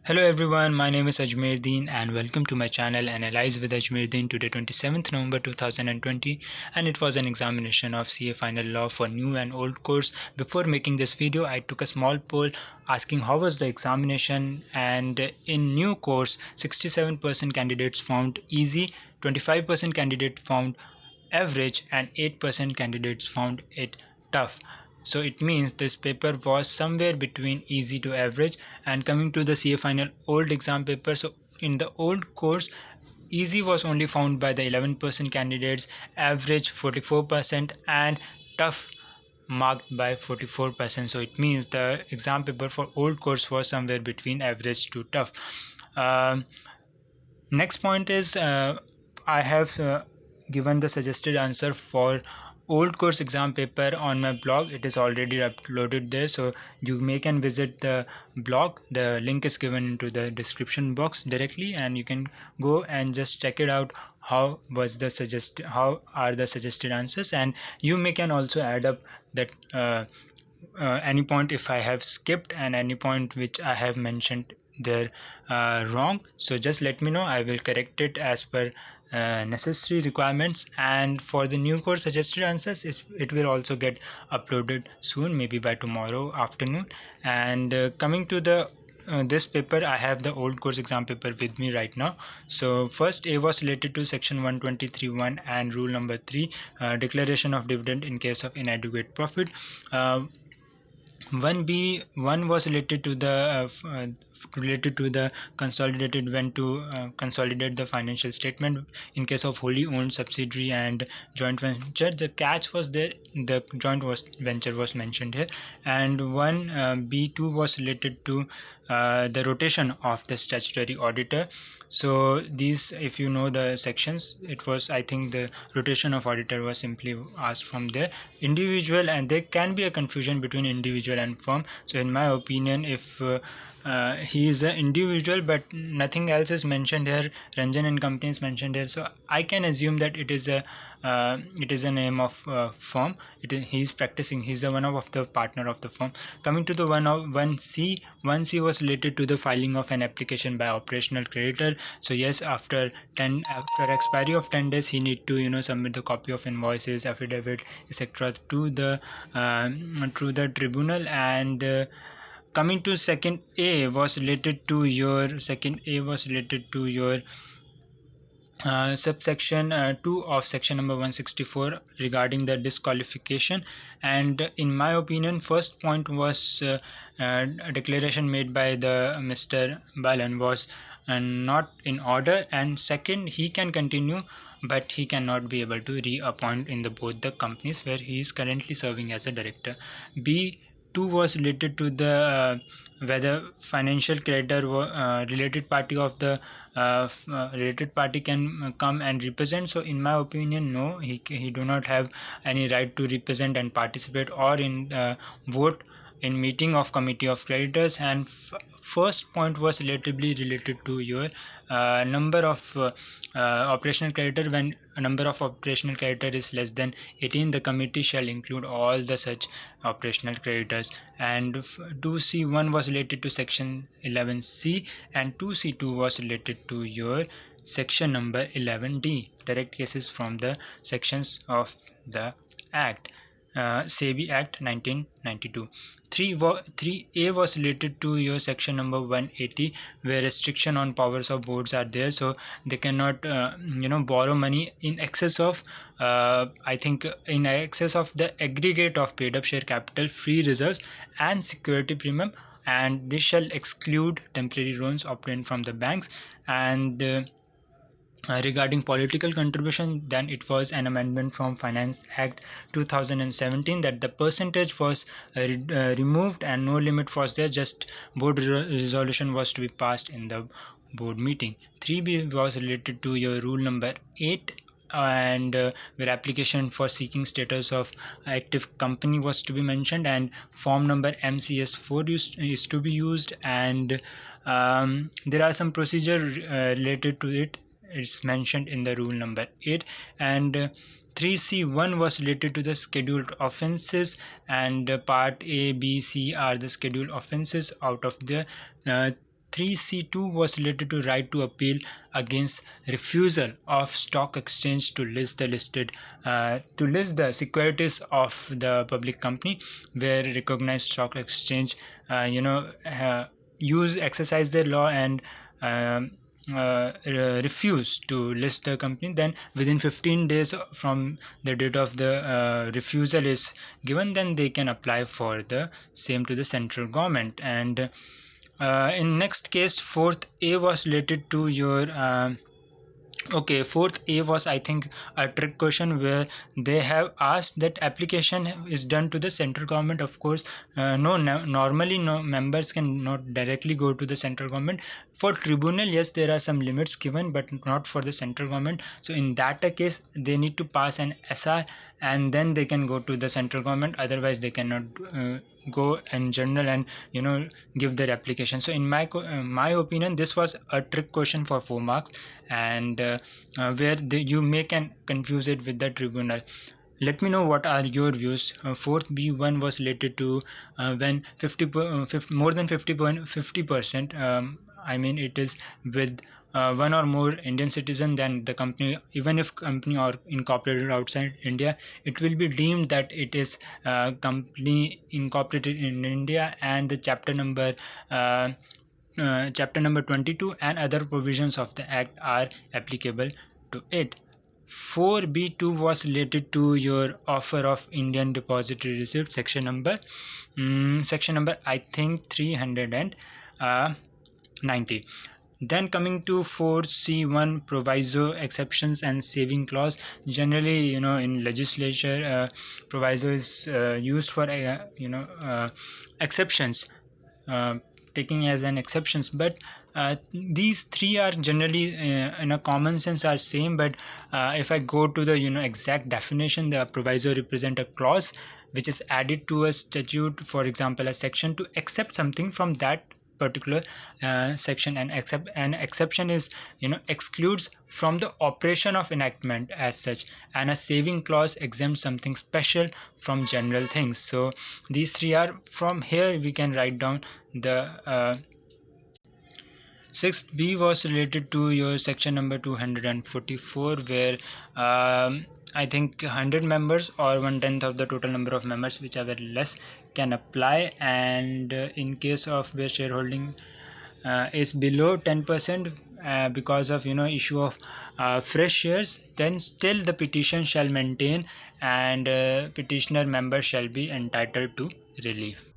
Hello everyone, my name is Ajmer Deen and welcome to my channel Analyze with Ajmer Deen. Today 27th November 2020 and it was an examination of CA Final Law for new and old course. Before making this video, I took a small poll asking how was the examination, and in new course 67% candidates found easy, 25% candidate found average and 8% candidates found it tough. So it means this paper was somewhere between easy to average. And coming to the CA final old exam paper, so in the old course easy was only found by the 11% candidates, average 44%, and tough marked by 44%. So it means the exam paper for old course was somewhere between average to tough. Um Next point is I have given the suggested answer for old course exam paper on my blog. It is already uploaded there, so you may can visit the blog. The link is given into the description box directly, and you can go and just check it out. How are the suggested answers, and you may can also add up that any point if I have skipped and any point which I have mentioned there wrong. So just let me know, I will correct it as per necessary requirements. And for the new course suggested answers, it will also get uploaded soon, maybe by tomorrow afternoon. And coming to the this paper, I have the old course exam paper with me right now. So first A was related to section 123(1) and rule number 3, declaration of dividend in case of inadequate profit. 1B1 was related to the consolidated when to consolidate the financial statement in case of wholly owned subsidiary and joint venture. The catch was there, the venture was mentioned here. And 1B2 was related to the rotation of the statutory auditor. So these, if you know the sections, it was, I think the rotation of auditor was simply asked from there. Individual, and there can be a confusion between individual and firm. So in my opinion, if he is an individual but nothing else is mentioned here, Ranjan and company is mentioned here, so I can assume that it is a name of firm. He is practicing, he is the one of the partner of the firm. Coming to the 1C was related to the filing of an application by operational creditor. So yes, after expiry of 10 days, he need to submit the copy of invoices, affidavit, etc. to the tribunal. And coming to second A was related to your subsection 2 of section number 164 regarding the disqualification. And in my opinion, first point was a declaration made by the Mr. Balan was not in order, and second, he can continue but he cannot be able to reappoint in both the companies where he is currently serving as a director. B2 was related to the whether financial creditor related party of the related party can come and represent. So in my opinion, no, he do not have any right to represent and participate or in vote in meeting of committee of creditors. And first point was relatively related to your number of operational creditor. When a number of operational creditor is less than 18, the committee shall include all the such operational creditors. And 2C1 was related to section 11C, and 2C2 was related to your section number 11D, direct cases from the sections of the act, SEBI Act 1992. 3A was related to your section number 180, where restriction on powers of boards are there. So they cannot borrow money in excess of I think in excess of the aggregate of paid up share capital, free reserves, and security premium, and this shall exclude temporary loans obtained from the banks. And regarding political contribution, then it was an amendment from Finance Act 2017 that the percentage was removed and no limit was there, just board resolution was to be passed in the board meeting. 3B was related to your rule number 8, and where application for seeking status of active company was to be mentioned, and form number MCS4 is to be used. And there are some procedure related to it, it's mentioned in the rule number 8. And 3C1 was related to the scheduled offenses, and part A, B, C are the scheduled offenses. Out of the 3C2 was related to right to appeal against refusal of stock exchange to list the securities of the public company where recognized stock exchange exercise their law and refuse to list the company. Then within 15 days from the date of the refusal is given, then they can apply for the same to the central government. And in next case, 4th A was related to your okay, 4th A was, I think, a trick question where they have asked that application is done to the central government. Of course, normally no members can not directly go to the central government. For tribunal, yes, there are some limits given, but not for the central government. So in that case, they need to pass an SR and then they can go to the central government. Otherwise, they cannot go in general and give their application. So in my opinion, this was a trick question for 4 marks, and where you may can confuse it with the tribunal. Let me know what are your views. 4th B1 was related to when more than 50%, I mean it is with one or more Indian citizen, then the company, even if company or incorporated outside India, it will be deemed that it is company incorporated in India, and the chapter number 22 and other provisions of the act are applicable to it. 4B2 was related to your offer of Indian depository receipt, section number I think 390. Then coming to 4C1, proviso, exceptions and saving clause. Generally, in legislature, proviso is used for exceptions, taking as an exceptions, but these three are generally in a common sense are same. But if I go to the exact definition, the proviso represent a clause which is added to a statute, for example a section, to accept something from that particular section, and an exception is excludes from the operation of enactment as such, and a saving clause exempts something special from general things. So these three are, from here we can write down the 6th B was related to your section number 244, where I think 100 members or 1/10 of the total number of members, whichever less, can apply. And in case of where shareholding is below 10% because of issue of fresh shares, then still the petition shall maintain, and petitioner member shall be entitled to relief.